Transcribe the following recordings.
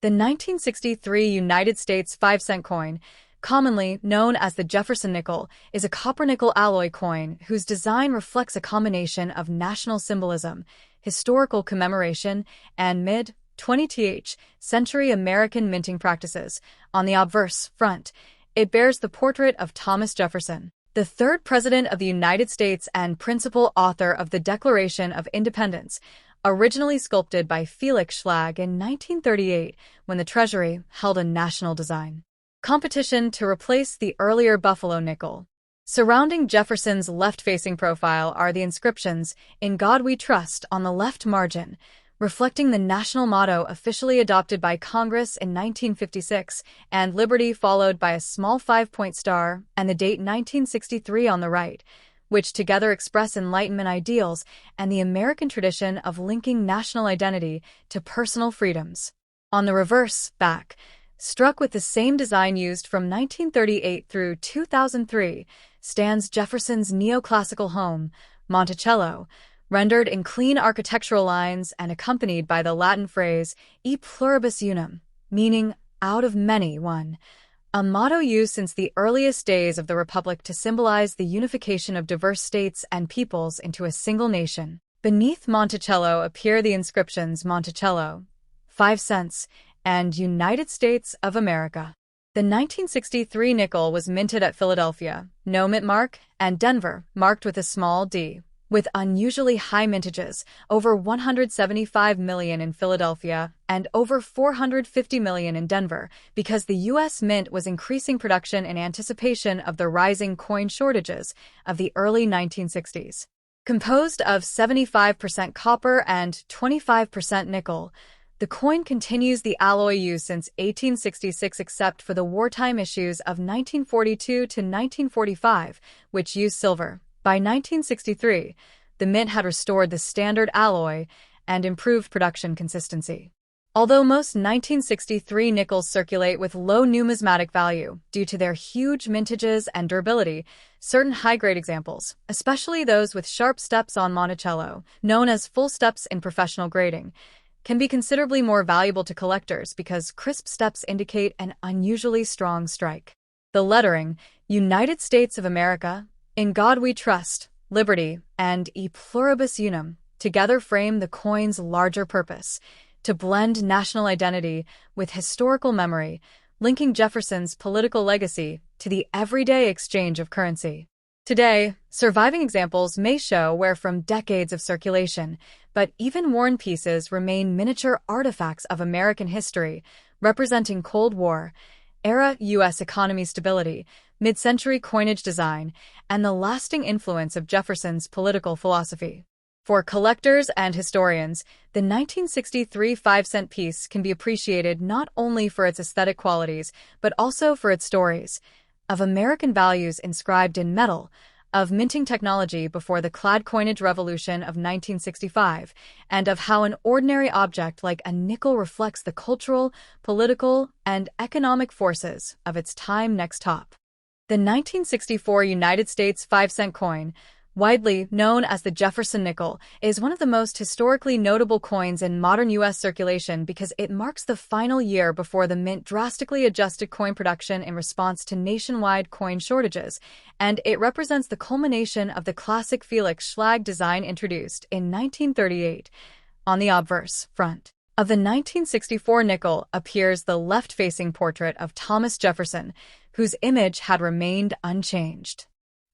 The 1963 United States 5-cent coin, commonly known as the Jefferson nickel, is a copper-nickel alloy coin whose design reflects a combination of national symbolism, historical commemoration, and mid-20th century American minting practices. On the obverse front, it bears the portrait of Thomas Jefferson, the third President of the United States and principal author of the Declaration of Independence, originally sculpted by Felix Schlag in 1938 when the Treasury held a national design competition to replace the earlier Buffalo nickel. Surrounding Jefferson's left-facing profile are the inscriptions, "In God We Trust," on the left margin, reflecting the national motto officially adopted by Congress in 1956, and "Liberty," followed by a small 5-point star, and the date 1963 on the right, which together express Enlightenment ideals and the American tradition of linking national identity to personal freedoms. On the reverse back, struck with the same design used from 1938 through 2003, stands Jefferson's neoclassical home, Monticello, rendered in clean architectural lines and accompanied by the Latin phrase "e pluribus unum," meaning "out of many, one," a motto used since the earliest days of the Republic to symbolize the unification of diverse states and peoples into a single nation. Beneath Monticello appear the inscriptions Monticello, 5 cents, and United States of America. The 1963 nickel was minted at Philadelphia, no mint mark, and Denver, marked with a small d. With unusually high mintages, over 175 million in Philadelphia and over 450 million in Denver, because the U.S. Mint was increasing production in anticipation of the rising coin shortages of the early 1960s. Composed of 75% copper and 25% nickel, the coin continues the alloy use since 1866 except for the wartime issues of 1942 to 1945, which used silver. By 1963, the mint had restored the standard alloy and improved production consistency. Although most 1963 nickels circulate with low numismatic value due to their huge mintages and durability, certain high-grade examples, especially those with sharp steps on Monticello, known as full steps in professional grading, can be considerably more valuable to collectors because crisp steps indicate an unusually strong strike. The lettering, "United States of America," "In God We Trust," "Liberty," and "E Pluribus Unum" together frame the coin's larger purpose, to blend national identity with historical memory, linking Jefferson's political legacy to the everyday exchange of currency. Today, surviving examples may show wear from decades of circulation, but even worn pieces remain miniature artifacts of American history, representing Cold War-era U.S. economy stability, mid-century coinage design, and the lasting influence of Jefferson's political philosophy. For collectors and historians, the 1963 5-cent piece can be appreciated not only for its aesthetic qualities, but also for its stories of American values inscribed in metal, of minting technology before the clad coinage revolution of 1965, and of how an ordinary object like a nickel reflects the cultural, political, and economic forces of its time. Next top. The 1964 United States 5-cent coin, widely known as the Jefferson nickel, is one of the most historically notable coins in modern U.S. circulation because it marks the final year before the mint drastically adjusted coin production in response to nationwide coin shortages, and it represents the culmination of the classic Felix Schlag design introduced in 1938. On the obverse front of the 1964 nickel appears the left-facing portrait of Thomas Jefferson, whose image had remained unchanged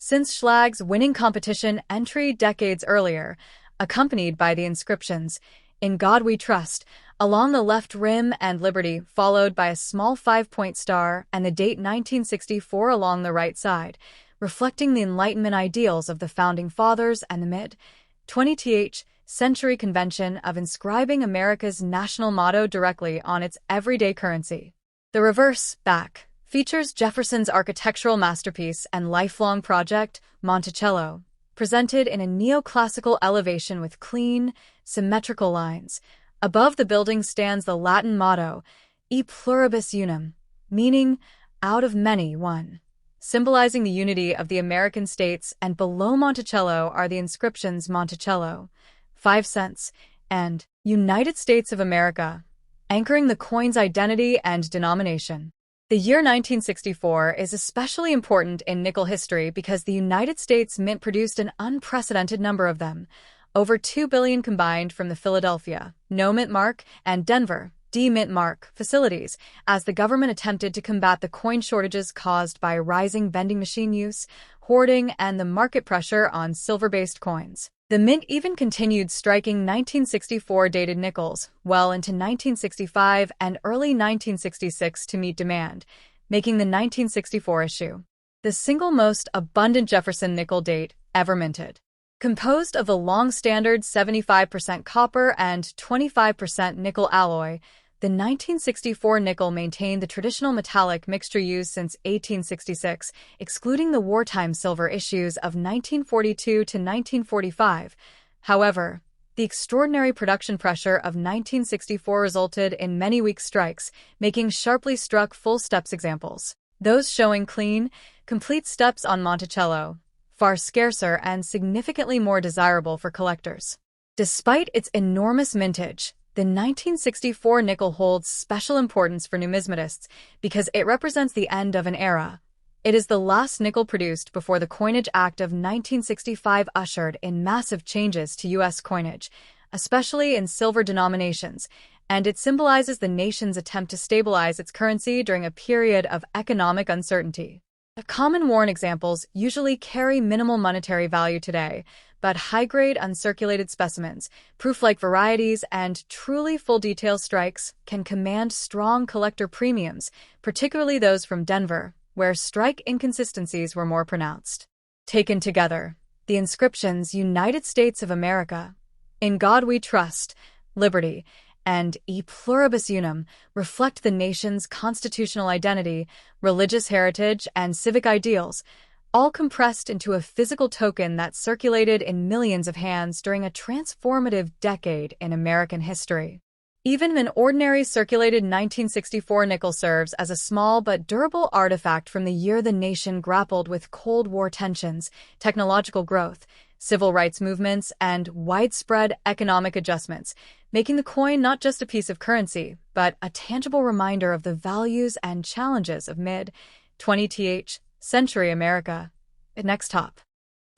since Schlag's winning competition entry decades earlier, accompanied by the inscriptions, "In God We Trust," along the left rim and "Liberty," followed by a small 5-point star, and the date 1964 along the right side, reflecting the Enlightenment ideals of the Founding Fathers and the mid-20th century convention of inscribing America's national motto directly on its everyday currency. The reverse back features Jefferson's architectural masterpiece and lifelong project, Monticello, presented in a neoclassical elevation with clean, symmetrical lines. Above the building stands the Latin motto, "E Pluribus Unum," meaning "out of many, one," symbolizing the unity of the American states, and below Monticello are the inscriptions Monticello, 5 cents, and United States of America, anchoring the coin's identity and denomination. The year 1964 is especially important in nickel history because the United States Mint produced an unprecedented number of them, over 2 billion combined from the Philadelphia, no mint mark, and Denver, D-mint mark, facilities, as the government attempted to combat the coin shortages caused by rising vending machine use, hoarding, and the market pressure on silver-based coins. The mint even continued striking 1964 dated nickels well into 1965 and early 1966 to meet demand, making the 1964 issue the single most abundant Jefferson nickel date ever minted. Composed of the long-standard 75% copper and 25% nickel alloy, the 1964 nickel maintained the traditional metallic mixture used since 1866, excluding the wartime silver issues of 1942 to 1945. However, the extraordinary production pressure of 1964 resulted in many weak strikes, making sharply struck full steps examples. Those showing clean, complete steps on Monticello, far scarcer and significantly more desirable for collectors. Despite its enormous mintage, the 1964 nickel holds special importance for numismatists because it represents the end of an era. It is the last nickel produced before the Coinage Act of 1965 ushered in massive changes to U.S. coinage, especially in silver denominations, and it symbolizes the nation's attempt to stabilize its currency during a period of economic uncertainty. Common worn examples usually carry minimal monetary value today, but high-grade uncirculated specimens, proof-like varieties, and truly full-detail strikes can command strong collector premiums, particularly those from Denver, where strike inconsistencies were more pronounced. Taken together, the inscriptions United States of America, In God We Trust, Liberty, and E Pluribus Unum reflect the nation's constitutional identity, religious heritage, and civic ideals, all compressed into a physical token that circulated in millions of hands during a transformative decade in American history. Even an ordinary circulated 1964 nickel serves as a small but durable artifact from the year the nation grappled with Cold War tensions, technological growth, civil rights movements, and widespread economic adjustments, making the coin not just a piece of currency, but a tangible reminder of the values and challenges of mid-20th century America. Next top.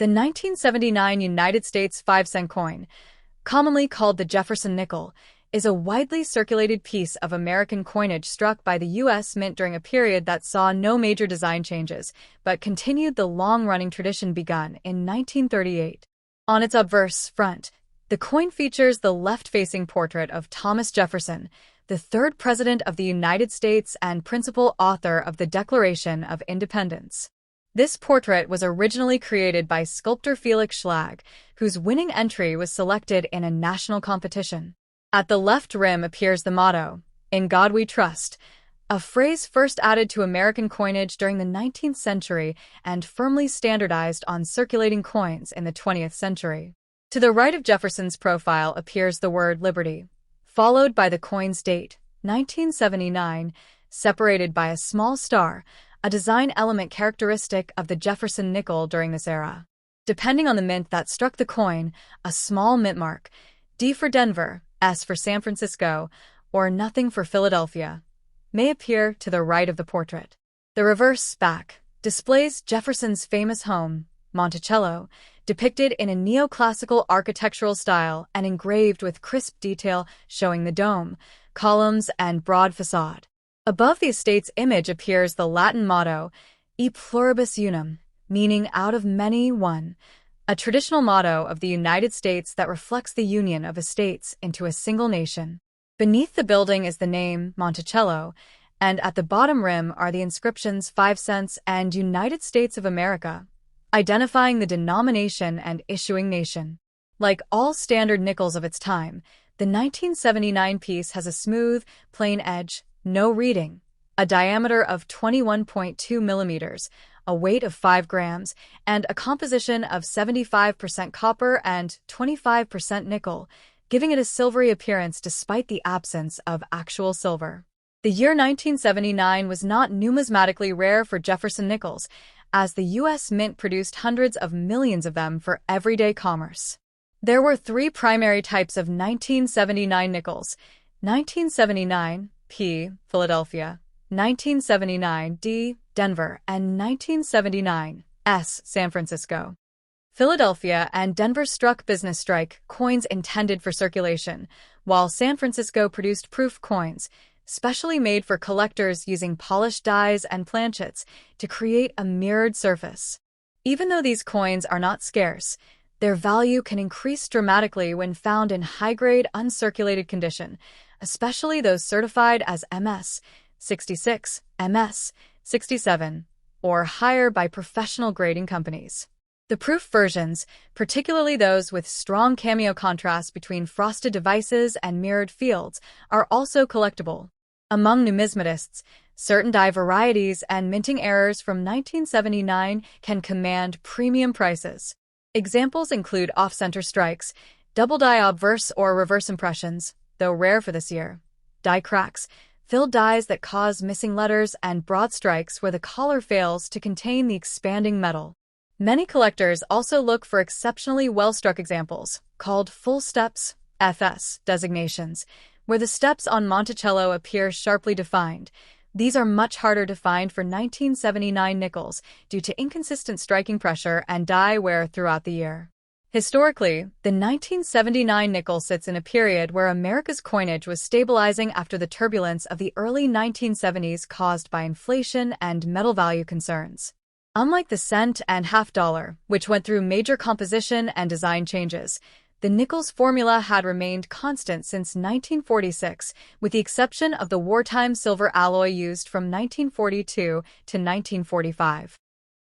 The 1979 United States 5-cent coin, commonly called the Jefferson nickel, is a widely circulated piece of American coinage struck by the U.S. Mint during a period that saw no major design changes, but continued the long-running tradition begun in 1938. On its obverse front, the coin features the left-facing portrait of Thomas Jefferson, the third President of the United States and principal author of the Declaration of Independence. This portrait was originally created by sculptor Felix Schlag, whose winning entry was selected in a national competition. At the left rim appears the motto, In God We Trust, a phrase first added to American coinage during the 19th century and firmly standardized on circulating coins in the 20th century. To the right of Jefferson's profile appears the word liberty, followed by the coin's date, 1979, separated by a small star, a design element characteristic of the Jefferson nickel during this era. Depending on the mint that struck the coin, a small mint mark, D for Denver, S for San Francisco, or nothing for Philadelphia, may appear to the right of the portrait. The reverse back displays Jefferson's famous home, Monticello, depicted in a neoclassical architectural style and engraved with crisp detail showing the dome, columns, and broad facade. Above the estate's image appears the Latin motto, E Pluribus Unum, meaning out of many, one, a traditional motto of the United States that reflects the union of estates into a single nation. Beneath the building is the name, Monticello, and at the bottom rim are the inscriptions 5 cents and United States of America, identifying the denomination and issuing nation. Like all standard nickels of its time, the 1979 piece has a smooth, plain edge, no reading, a diameter of 21.2 millimeters, a weight of 5 grams, and a composition of 75% copper and 25% nickel, giving it a silvery appearance despite the absence of actual silver. The year 1979 was not numismatically rare for Jefferson nickels, as the U.S. Mint produced hundreds of millions of them for everyday commerce. There were 3 primary types of 1979 nickels: 1979, P. Philadelphia, 1979, D. Denver, and 1979, S. San Francisco. Philadelphia and Denver struck business strike coins intended for circulation, while San Francisco produced proof coins, specially made for collectors using polished dies and planchets to create a mirrored surface. Even though these coins are not scarce, their value can increase dramatically when found in high-grade uncirculated condition, especially those certified as MS 66, MS 67, or higher by professional grading companies. The proof versions, particularly those with strong cameo contrast between frosted devices and mirrored fields, are also collectible. Among numismatists, certain die varieties and minting errors from 1979 can command premium prices. Examples include off-center strikes, double die obverse or reverse impressions, though rare for this year, die cracks, filled dies that cause missing letters, and broad strikes where the collar fails to contain the expanding metal. Many collectors also look for exceptionally well-struck examples, called full steps, FS, designations, where the steps on Monticello appear sharply defined. These are much harder to find for 1979 nickels due to inconsistent striking pressure and die wear throughout the year. Historically, the 1979 nickel sits in a period where America's coinage was stabilizing after the turbulence of the early 1970s caused by inflation and metal value concerns. Unlike the cent and half dollar, which went through major composition and design changes, the nickel's formula had remained constant since 1946, with the exception of the wartime silver alloy used from 1942 to 1945.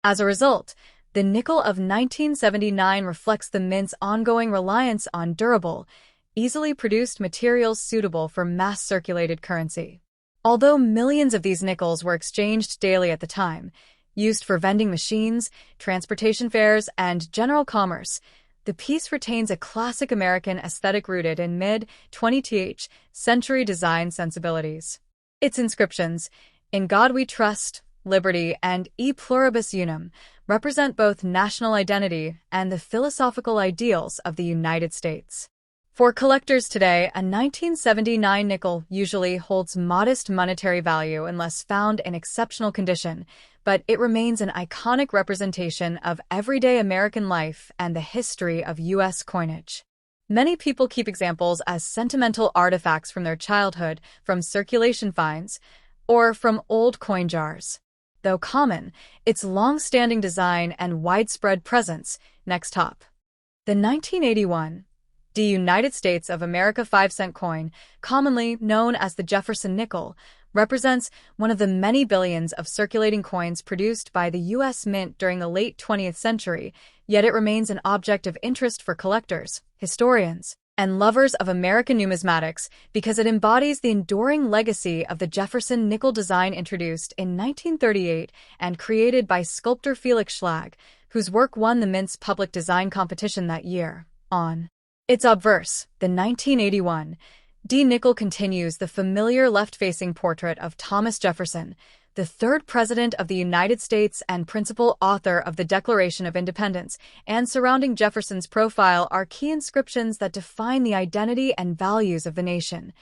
As a result, the nickel of 1979 reflects the mint's ongoing reliance on durable, easily produced materials suitable for mass-circulated currency. Although millions of these nickels were exchanged daily at the time, used for vending machines, transportation fares, and general commerce, the piece retains a classic American aesthetic rooted in mid-20th century design sensibilities. Its inscriptions, "In God We Trust," "Liberty," and "E Pluribus Unum," represent both national identity and the philosophical ideals of the United States. For collectors today, a 1979 nickel usually holds modest monetary value unless found in exceptional condition, but it remains an iconic representation of everyday American life and the history of U.S. coinage. Many people keep examples as sentimental artifacts from their childhood, from circulation finds, or from old coin jars. Though common, its long-standing design and widespread presence, next top. The 1981 United States of America 5-cent coin, commonly known as the Jefferson nickel, represents one of the many billions of circulating coins produced by the U.S. Mint during the late 20th century, yet it remains an object of interest for collectors, historians, and lovers of American numismatics because it embodies the enduring legacy of the Jefferson nickel design introduced in 1938 and created by sculptor Felix Schlag, whose work won the Mint's public design competition that year. On its obverse, the 1981 D nickel continues the familiar left-facing portrait of Thomas Jefferson, the third President of the United States and principal author of the Declaration of Independence, and surrounding Jefferson's profile are key inscriptions that define the identity and values of the nation.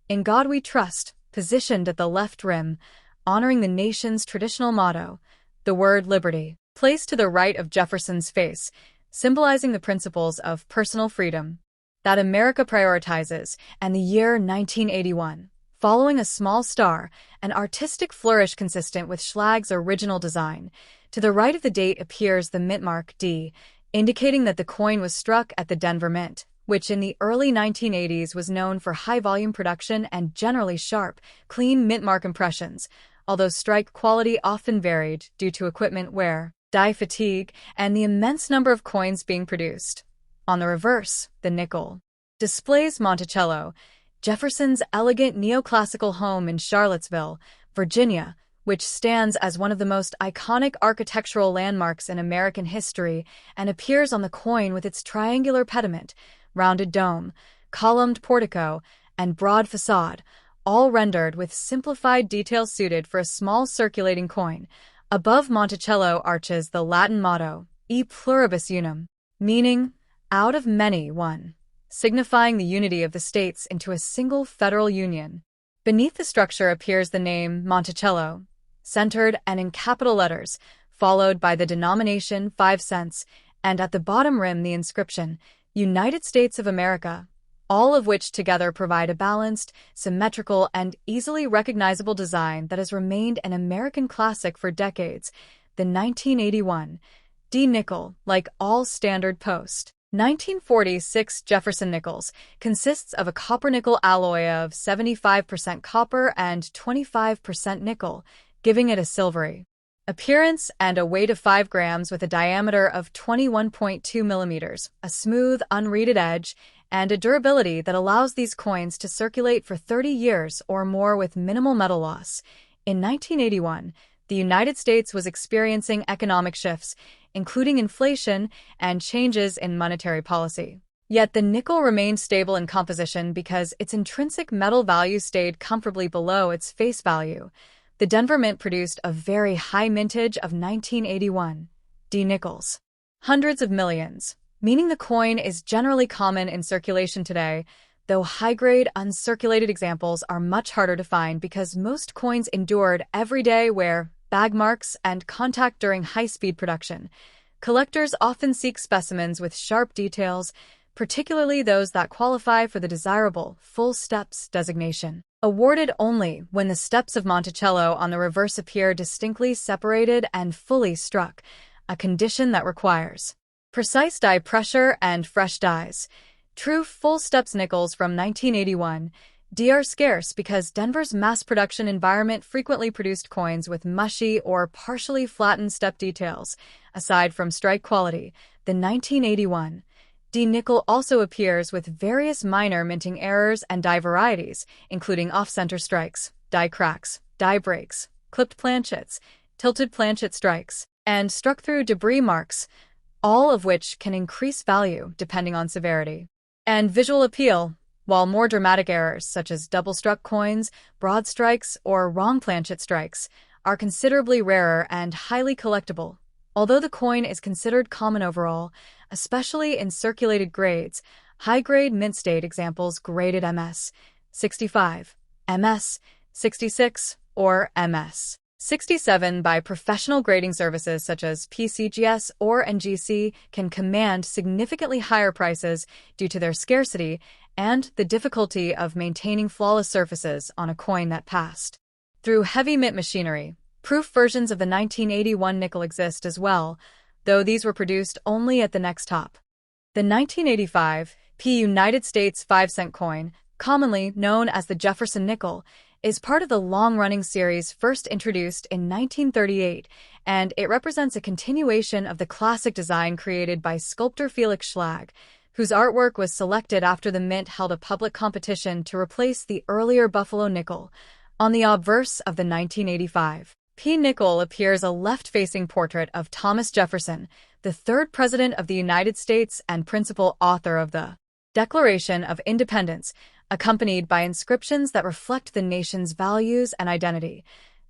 "In God We Trust," positioned at the left rim, honoring the nation's traditional motto, the word liberty, placed to the right of Jefferson's face, symbolizing the principles of personal freedom that America prioritizes, and the year 1981. Following a small star, an artistic flourish consistent with Schlag's original design. To the right of the date appears the mint mark D, indicating that the coin was struck at the Denver Mint, which in the early 1980s was known for high-volume production and generally sharp, clean mint mark impressions, although strike quality often varied due to equipment wear, die fatigue, and the immense number of coins being produced. On the reverse, the nickel displays Monticello, Jefferson's elegant neoclassical home in Charlottesville, Virginia, which stands as one of the most iconic architectural landmarks in American history and appears on the coin with its triangular pediment, rounded dome, columned portico, and broad facade, all rendered with simplified detail suited for a small circulating coin. Above Monticello arches the Latin motto, E Pluribus Unum, meaning, out of many, one. signifying the unity of the states into a single federal union. Beneath the structure appears the name Monticello, centered and in capital letters, followed by the denomination 5 cents, and at the bottom rim the inscription, United States of America, all of which together provide a balanced, symmetrical, and easily recognizable design that has remained an American classic for decades. The 1981 D nickel, like all standard post 1946 Jefferson nickels, consists of a copper-nickel alloy of 75% copper and 25% nickel, giving it a silvery appearance and a weight of 5 grams with a diameter of 21.2 millimeters, a smooth, unreeded edge, and a durability that allows these coins to circulate for 30 years or more with minimal metal loss. In 1981, the United States was experiencing economic shifts, including inflation and changes in monetary policy. Yet the nickel remained stable in composition because its intrinsic metal value stayed comfortably below its face value. The Denver Mint produced a very high mintage of 1981 D nickels, hundreds of millions, meaning the coin is generally common in circulation today, though high-grade, uncirculated examples are much harder to find because most coins endured everyday wear, bag marks, and contact during high-speed production. Collectors often seek specimens with sharp details, particularly those that qualify for the desirable full steps designation, awarded only when the steps of Monticello on the reverse appear distinctly separated and fully struck, a condition that requires precise die pressure and fresh dies. True full steps nickels from 1981 D are scarce because Denver's mass production environment frequently produced coins with mushy or partially flattened step details. Aside from strike quality, the 1981 D nickel also appears with various minor minting errors and die varieties, including off-center strikes, die cracks, die breaks, clipped planchets, tilted planchet strikes, and struck-through debris marks, all of which can increase value depending on severity and visual appeal, while more dramatic errors such as double-struck coins, broad strikes, or wrong planchet strikes are considerably rarer and highly collectible. Although the coin is considered common overall, especially in circulated grades, high-grade mint-state examples graded MS 65, MS 66, or MS 67 by professional grading services such as PCGS or NGC can command significantly higher prices due to their scarcity and the difficulty of maintaining flawless surfaces on a coin that passed through heavy mint machinery. Proof versions of the 1981 nickel exist as well, though these were produced only at the next top. The 1985 P United States 5-cent coin, commonly known as the Jefferson nickel, is part of the long-running series first introduced in 1938, and it represents a continuation of the classic design created by sculptor Felix Schlag, whose artwork was selected after the mint held a public competition to replace the earlier Buffalo nickel. On the obverse of the 1985 P nickel appears a left-facing portrait of Thomas Jefferson, the third President of the United States and principal author of the Declaration of Independence, accompanied by inscriptions that reflect the nation's values and identity.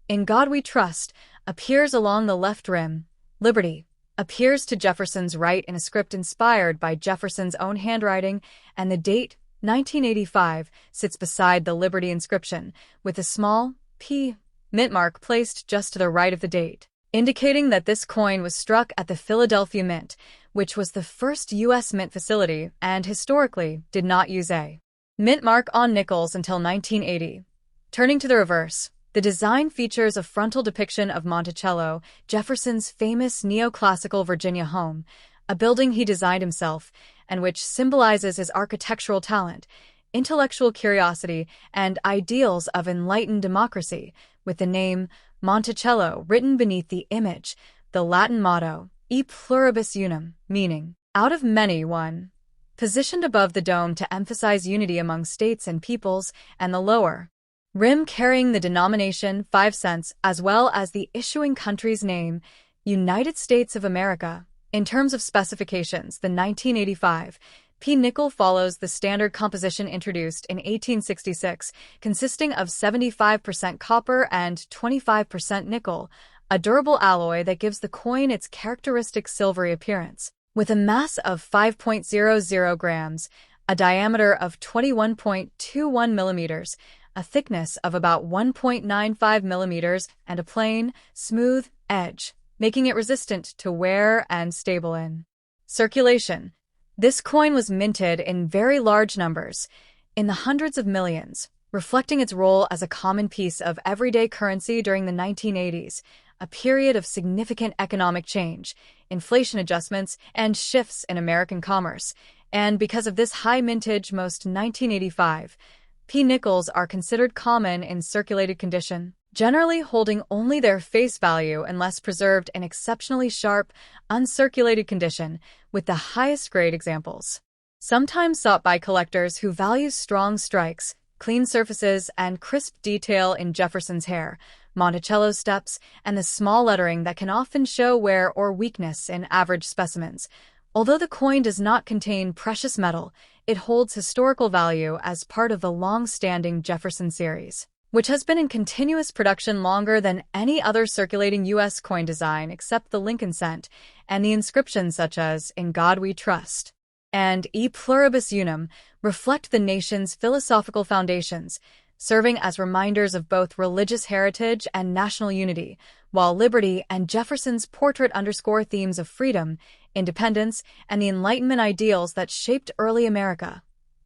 In God We Trust appears along the left rim. Liberty appears to Jefferson's right in a script inspired by Jefferson's own handwriting, and the date, 1985, sits beside the Liberty inscription, with a small P mint mark placed just to the right of the date, indicating that this coin was struck at the Philadelphia Mint, which was the first U.S. mint facility and historically did not use a mint mark on nickels until 1980. Turning to the reverse, the design features a frontal depiction of Monticello, Jefferson's famous neoclassical Virginia home, a building he designed himself, and which symbolizes his architectural talent, intellectual curiosity, and ideals of enlightened democracy, with the name Monticello written beneath the image, the Latin motto, E pluribus unum, meaning, out of many one, positioned above the dome to emphasize unity among states and peoples, and the lower rim carrying the denomination 5 cents as well as the issuing country's name, United States of America. In terms of specifications, the 1985 P nickel follows the standard composition introduced in 1866, consisting of 75% copper and 25% nickel, a durable alloy that gives the coin its characteristic silvery appearance. With a mass of 5.00 grams, a diameter of 21.21 millimeters, a thickness of about 1.95 millimeters, and a plain, smooth edge, making it resistant to wear and stable in circulation. This coin was minted in very large numbers, in the hundreds of millions, reflecting its role as a common piece of everyday currency during the 1980s, a period of significant economic change, inflation adjustments, and shifts in American commerce. And because of this high mintage, most 1985 P nickels are considered common in circulated condition, generally holding only their face value unless preserved in exceptionally sharp, uncirculated condition, with the highest grade examples sometimes sought by collectors who value strong strikes, clean surfaces, and crisp detail in Jefferson's hair, Monticello steps, and the small lettering that can often show wear or weakness in average specimens. Although the coin does not contain precious metal, it holds historical value as part of the long-standing Jefferson series, which has been in continuous production longer than any other circulating U.S. coin design except the Lincoln cent, and the inscriptions such as "In God We Trust" and "E Pluribus Unum" reflect the nation's philosophical foundations, serving as reminders of both religious heritage and national unity, while Liberty and Jefferson's portrait underscore themes of freedom, independence, and the Enlightenment ideals that shaped early America.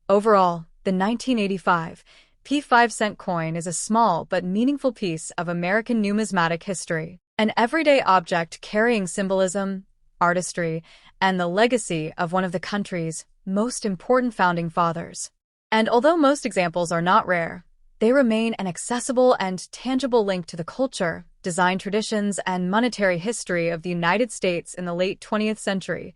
Overall, the 1985 P 5-cent coin is a small but meaningful piece of American numismatic history, an everyday object carrying symbolism, artistry, and the legacy of one of the country's most important founding fathers. And although most examples are not rare, they remain an accessible and tangible link to the culture, design traditions, and monetary history of the United States in the late 20th century.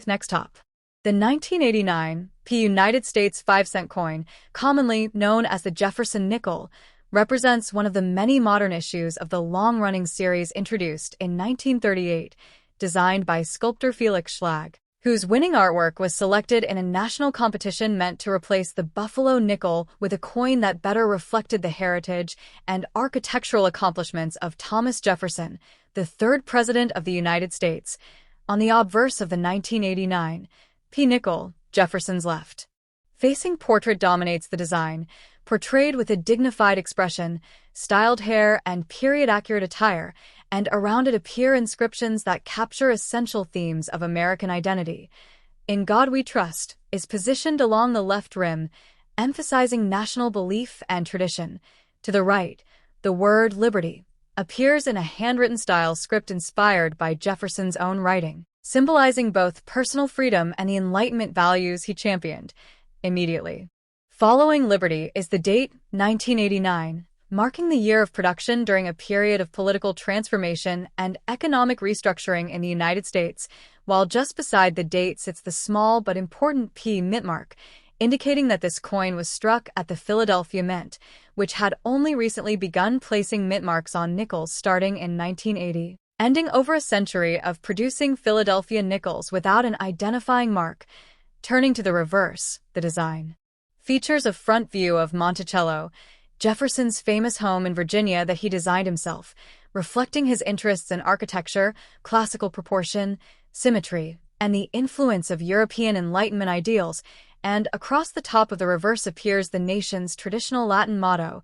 Next up, the 1989 P United States 5-cent coin, commonly known as the Jefferson nickel, represents one of the many modern issues of the long-running series introduced in 1938, designed by sculptor Felix Schlag, whose winning artwork was selected in a national competition meant to replace the Buffalo nickel with a coin that better reflected the heritage and architectural accomplishments of Thomas Jefferson, the third president of the United States. On the obverse of the 1989 P nickel, Jefferson's left facing portrait dominates the design, portrayed with a dignified expression, styled hair, and period-accurate attire, and around it appear inscriptions that capture essential themes of American identity. "In God We Trust" is positioned along the left rim, emphasizing national belief and tradition. To the right, the word "Liberty" appears in a handwritten style script inspired by Jefferson's own writing, symbolizing both personal freedom and the Enlightenment values he championed. Immediately following Liberty is the date 1989, marking the year of production during a period of political transformation and economic restructuring in the United States, while just beside the date sits the small but important P mint mark, indicating that this coin was struck at the Philadelphia Mint, which had only recently begun placing mint marks on nickels starting in 1980, ending over a century of producing Philadelphia nickels without an identifying mark. Turning to the reverse, the design features a front view of Monticello, Jefferson's famous home in Virginia that he designed himself, reflecting his interests in architecture, classical proportion, symmetry, and the influence of European Enlightenment ideals. And across the top of the reverse appears the nation's traditional Latin motto,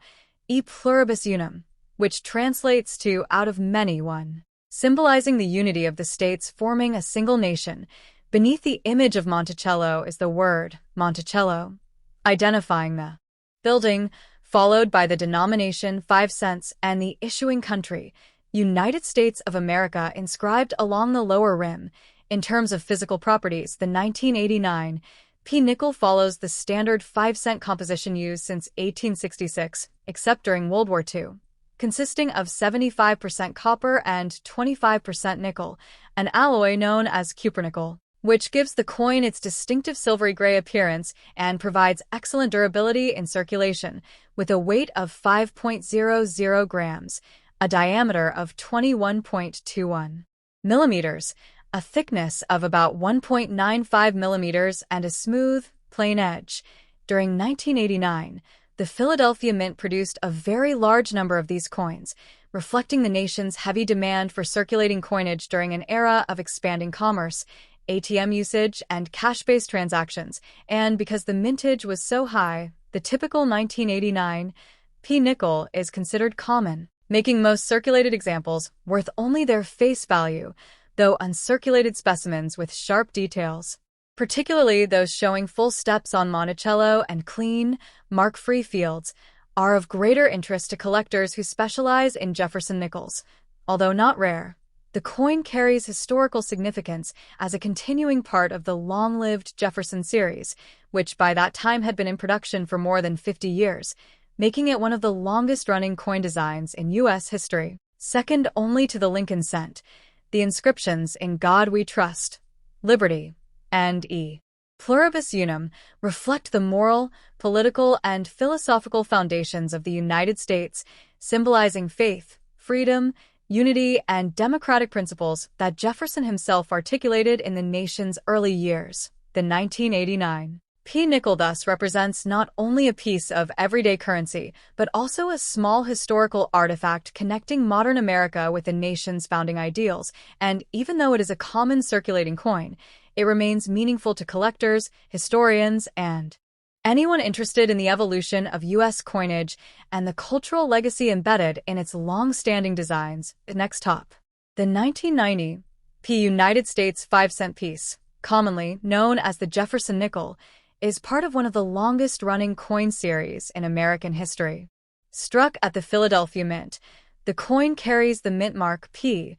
"E Pluribus Unum," which translates to "out of many one," symbolizing the unity of the states forming a single nation. Beneath the image of Monticello is the word Monticello, identifying the building, followed by the denomination 5 cents and the issuing country, United States of America, inscribed along the lower rim. In terms of physical properties, the 1989 P nickel follows the standard 5-cent composition used since 1866, except during World War II, consisting of 75% copper and 25% nickel, an alloy known as cupronickel, which gives the coin its distinctive silvery gray appearance and provides excellent durability in circulation, with a weight of 5.00 grams, a diameter of 21.21 millimeters, a thickness of about 1.95 millimeters, and a smooth, plain edge. During 1989, the Philadelphia Mint produced a very large number of these coins, reflecting the nation's heavy demand for circulating coinage during an era of expanding commerce. ATM usage, and cash-based transactions, and because the mintage was so high, the typical 1989 P nickel is considered common, making most circulated examples worth only their face value, though uncirculated specimens with sharp details, particularly those showing full steps on Monticello and clean, mark-free fields, are of greater interest to collectors who specialize in Jefferson nickels. Although not rare, the coin carries historical significance as a continuing part of the long-lived Jefferson series, which by that time had been in production for more than 50 years, making it one of the longest-running coin designs in U.S. history, second only to the Lincoln cent. The inscriptions "In God We Trust," "Liberty," and "E Pluribus Unum" reflect the moral, political, and philosophical foundations of the United States, symbolizing faith, freedom, unity, and democratic principles that Jefferson himself articulated in the nation's early years. The 1989 P nickel thus represents not only a piece of everyday currency, but also a small historical artifact connecting modern America with the nation's founding ideals, and even though it is a common circulating coin, it remains meaningful to collectors, historians, and anyone interested in the evolution of U.S. coinage and the cultural legacy embedded in its long-standing designs. Next top. The 1990 P United States 5-cent piece, commonly known as the Jefferson nickel, is part of one of the longest-running coin series in American history. Struck at the Philadelphia Mint, the coin carries the mint mark P,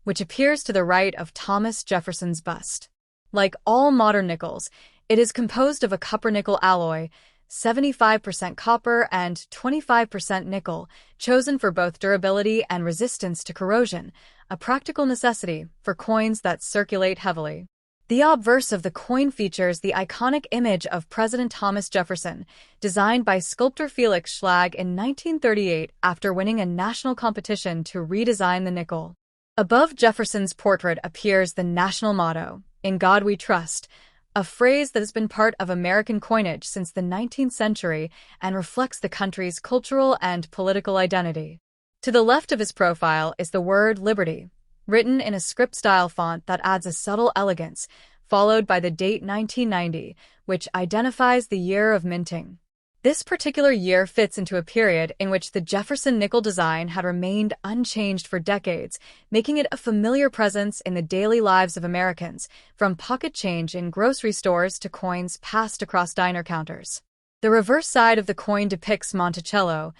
which appears to the right of Thomas Jefferson's bust. Like all modern nickels, it is composed of a copper-nickel alloy, 75% copper and 25% nickel, chosen for both durability and resistance to corrosion, a practical necessity for coins that circulate heavily. The obverse of the coin features the iconic image of President Thomas Jefferson, designed by sculptor Felix Schlag in 1938 after winning a national competition to redesign the nickel. Above Jefferson's portrait appears the national motto, "In God We Trust," a phrase that has been part of American coinage since the 19th century and reflects the country's cultural and political identity. To the left of his profile is the word "Liberty," written in a script-style font that adds a subtle elegance, followed by the date 1990, which identifies the year of minting. This particular year fits into a period in which the Jefferson nickel design had remained unchanged for decades, making it a familiar presence in the daily lives of Americans, from pocket change in grocery stores to coins passed across diner counters. The reverse side of the coin depicts Monticello,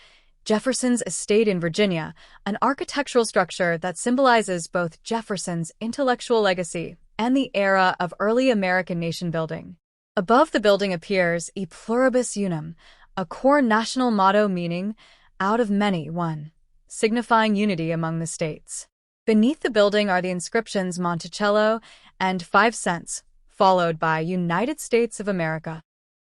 Jefferson's estate in Virginia, an architectural structure that symbolizes both Jefferson's intellectual legacy and the era of early American nation-building. Above the building appears "E Pluribus Unum," a core national motto meaning, "Out of many, one," signifying unity among the states. Beneath the building are the inscriptions Monticello and 5 cents, followed by United States of America.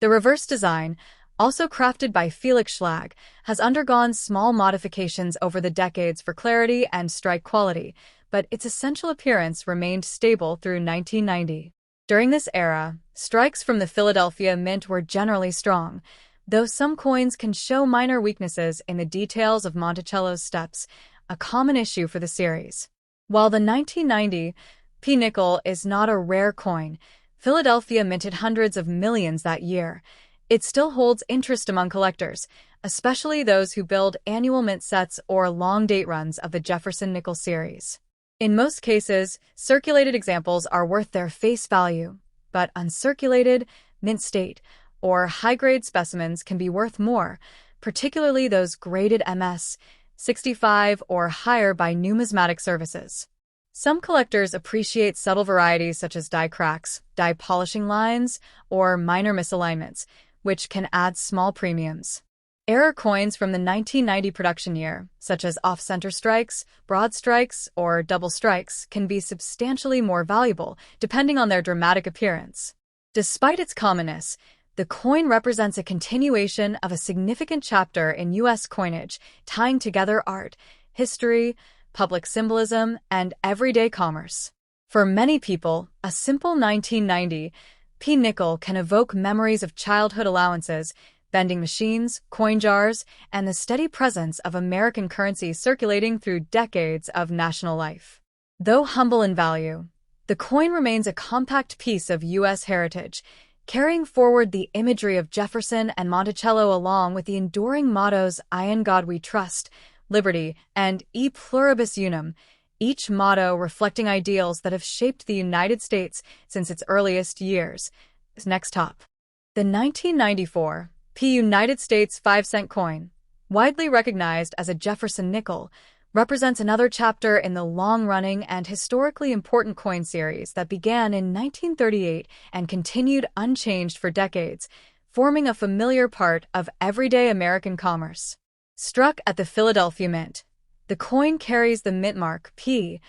The reverse design, also crafted by Felix Schlag, has undergone small modifications over the decades for clarity and strike quality, but its essential appearance remained stable through 1990. During this era, strikes from the Philadelphia Mint were generally strong, though some coins can show minor weaknesses in the details of Monticello's steps, a common issue for the series. While the 1990 P nickel is not a rare coin, Philadelphia minted hundreds of millions that year. It still holds interest among collectors, especially those who build annual mint sets or long-date runs of the Jefferson nickel series. In most cases, circulated examples are worth their face value, but uncirculated, mint state, or high-grade specimens can be worth more, particularly those graded MS 65 or higher by numismatic services. Some collectors appreciate subtle varieties such as die cracks, die polishing lines, or minor misalignments, which can add small premiums. Error coins from the 1990 production year, such as off-center strikes, broad strikes, or double strikes, can be substantially more valuable, depending on their dramatic appearance. Despite its commonness, the coin represents a continuation of a significant chapter in U.S. coinage, tying together art, history, public symbolism, and everyday commerce. For many people, a simple 1990 P nickel can evoke memories of childhood allowances, vending machines, coin jars, and the steady presence of American currency circulating through decades of national life. Though humble in value, The coin remains a compact piece of U.S. heritage, carrying forward the imagery of Jefferson and Monticello along with the enduring mottos "In God We Trust," "Liberty," and "E Pluribus Unum," each motto reflecting ideals that have shaped the United States since its earliest years. Next top. The 1994 United States 5-cent coin, widely recognized as a Jefferson nickel, represents another chapter in the long-running and historically important coin series that began in 1938 and continued unchanged for decades, forming a familiar part of everyday American commerce. Struck at the Philadelphia Mint, the coin carries the mint mark P,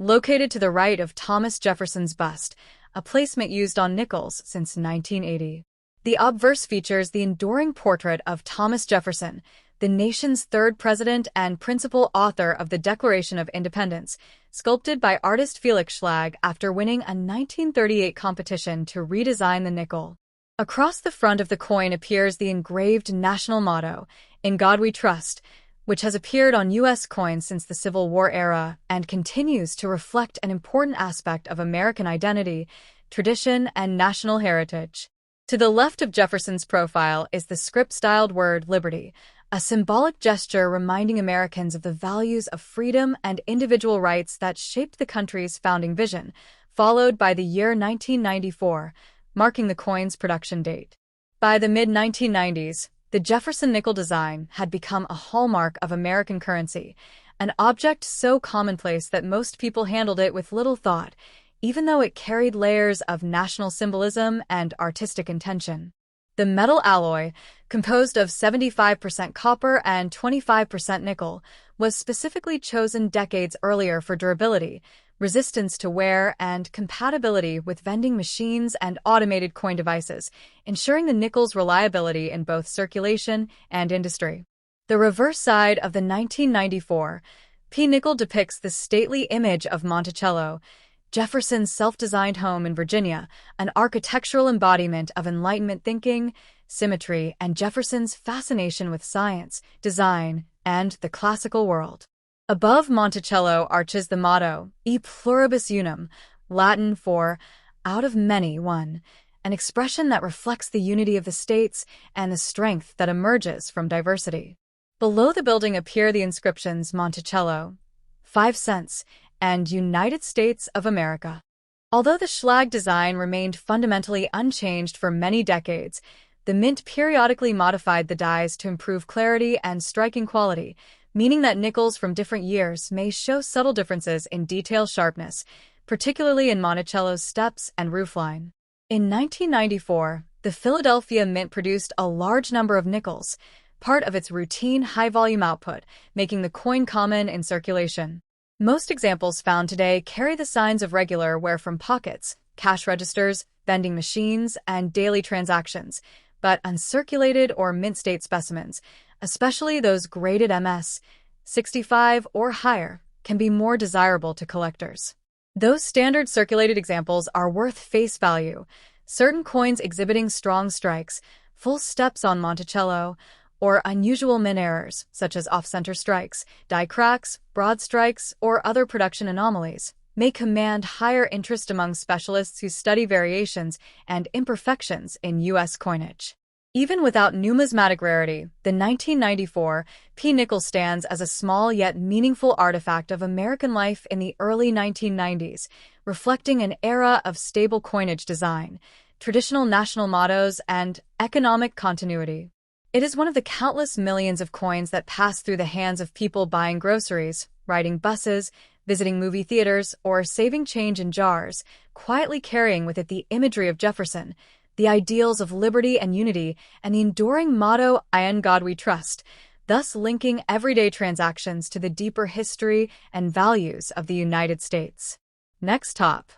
located to the right of Thomas Jefferson's bust, a placement used on nickels since 1980. The obverse features the enduring portrait of Thomas Jefferson, the nation's third president and principal author of the Declaration of Independence, sculpted by artist Felix Schlag after winning a 1938 competition to redesign the nickel. Across the front of the coin appears the engraved national motto, "In God We Trust," which has appeared on U.S. coins since the Civil War era and continues to reflect an important aspect of American identity, tradition, and national heritage. To the left of Jefferson's profile is the script-styled word "Liberty," a symbolic gesture reminding Americans of the values of freedom and individual rights that shaped the country's founding vision, followed by the year 1994, marking the coin's production date. By the mid-1990s, the Jefferson nickel design had become a hallmark of American currency, an object so commonplace that most people handled it with little thought, even though it carried layers of national symbolism and artistic intention. The metal alloy, composed of 75% copper and 25% nickel, was specifically chosen decades earlier for durability, resistance to wear, and compatibility with vending machines and automated coin devices, ensuring the nickel's reliability in both circulation and industry. The reverse side of the 1994 nickel depicts the stately image of Monticello, Jefferson's self-designed home in Virginia, an architectural embodiment of Enlightenment thinking, symmetry, and Jefferson's fascination with science, design, and the classical world. Above Monticello arches the motto, "E Pluribus Unum," Latin for "out of many, one," an expression that reflects the unity of the states and the strength that emerges from diversity. Below the building appear the inscriptions Monticello, 5 cents, and United States of America. Although the Schlag design remained fundamentally unchanged for many decades, the mint periodically modified the dies to improve clarity and striking quality, meaning that nickels from different years may show subtle differences in detail sharpness, particularly in Monticello's steps and roofline. In 1994, the Philadelphia Mint produced a large number of nickels, part of its routine high-volume output, making the coin common in circulation. Most examples found today carry the signs of regular wear from pockets, cash registers, vending machines, and daily transactions, but uncirculated or mint-state specimens, especially those graded MS 65 or higher, can be more desirable to collectors. Those standard circulated examples are worth face value, certain coins exhibiting strong strikes, full steps on Monticello, or unusual mint errors, such as off-center strikes, die cracks, broad strikes, or other production anomalies, may command higher interest among specialists who study variations and imperfections in U.S. coinage. Even without numismatic rarity, the 1994 nickel stands as a small yet meaningful artifact of American life in the early 1990s, reflecting an era of stable coinage design, traditional national mottos, and economic continuity. It is one of the countless millions of coins that pass through the hands of people buying groceries, riding buses, visiting movie theaters, or saving change in jars, quietly carrying with it the imagery of Jefferson, the ideals of liberty and unity, and the enduring motto, "In God We Trust," thus linking everyday transactions to the deeper history and values of the United States. Next top.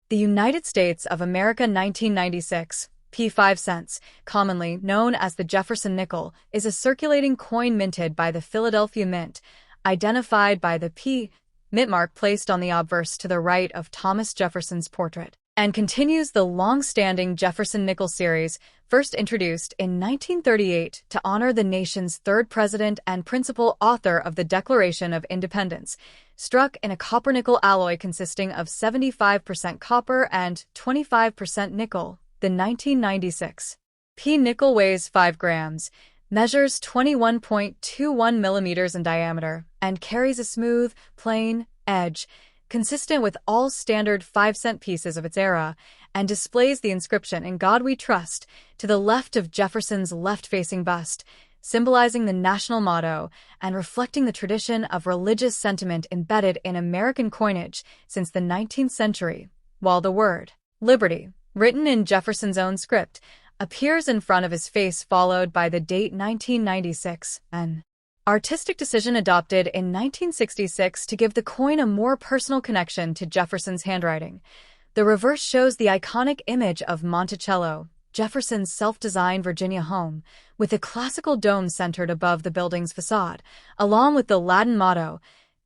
The United States of America 1996 5 cents, commonly known as the Jefferson nickel, is a circulating coin minted by the Philadelphia Mint, identified by the mint mark placed on the obverse to the right of Thomas Jefferson's portrait. and continues the long-standing Jefferson Nickels series, first introduced in 1938 to honor the nation's third president and principal author of the Declaration of Independence, struck in a copper-nickel alloy consisting of 75% copper and 25% nickel. The 1996 P nickel weighs 5 grams, measures 21.21 millimeters in diameter, and carries a smooth, plain edge, consistent with all standard 5-cent pieces of its era, and displays the inscription "In God We Trust" to the left of Jefferson's left-facing bust, symbolizing the national motto and reflecting the tradition of religious sentiment embedded in American coinage since the 19th century, while the word "Liberty," written in Jefferson's own script, appears in front of his face followed by the date 1996, an artistic decision adopted in 1966 to give the coin a more personal connection to Jefferson's handwriting. The reverse shows the iconic image of Monticello, Jefferson's self-designed Virginia home, with a classical dome centered above the building's facade, along with the Latin motto,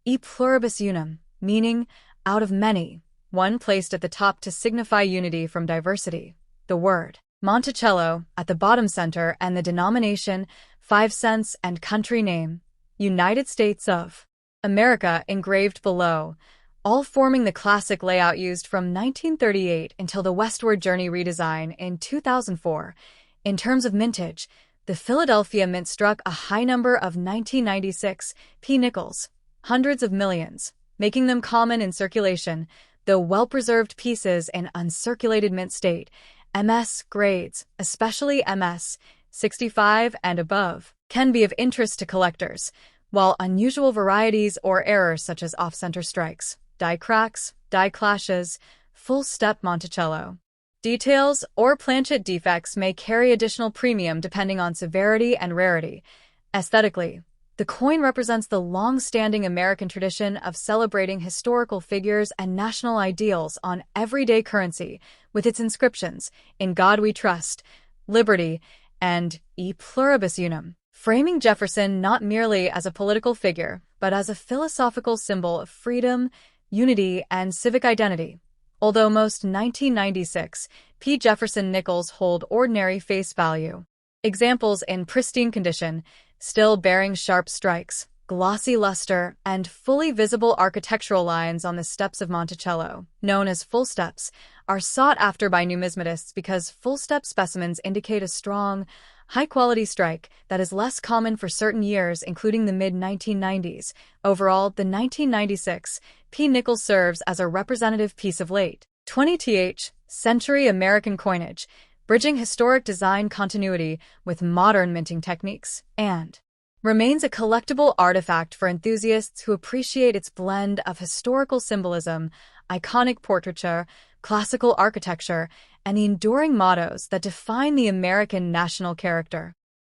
E pluribus unum, meaning out of many, one placed at the top to signify unity from diversity. The word Monticello at the bottom center and the denomination 5 cents and country name United States of America engraved below, all forming the classic layout used from 1938 until the Westward Journey redesign in 2004. In terms of mintage, the Philadelphia Mint struck a high number of 1996 P nickels, hundreds of millions, making them common in circulation, though well-preserved pieces in uncirculated mint state, MS grades, especially MS 65 and above, can be of interest to collectors, while unusual varieties or errors such as off-center strikes, die cracks, die clashes, full-step Monticello details, or planchet defects may carry additional premium depending on severity and rarity. Aesthetically, the coin represents the long-standing American tradition of celebrating historical figures and national ideals on everyday currency, with its inscriptions, "In God We Trust," "Liberty," and "E pluribus unum," framing Jefferson not merely as a political figure, but as a philosophical symbol of freedom, unity, and civic identity. Although most 1996 P. Jefferson nickels hold ordinary face value, examples in pristine condition, still bearing sharp strikes, glossy luster, and fully visible architectural lines on the steps of Monticello, known as full steps, are sought after by numismatists because full-step specimens indicate a strong, high-quality strike that is less common for certain years, including the mid-1990s. Overall, the 1996 P nickel serves as a representative piece of late 20th century American coinage, bridging historic design continuity with modern minting techniques, and remains a collectible artifact for enthusiasts who appreciate its blend of historical symbolism, iconic portraiture, classical architecture, and the enduring mottos that define the American national character.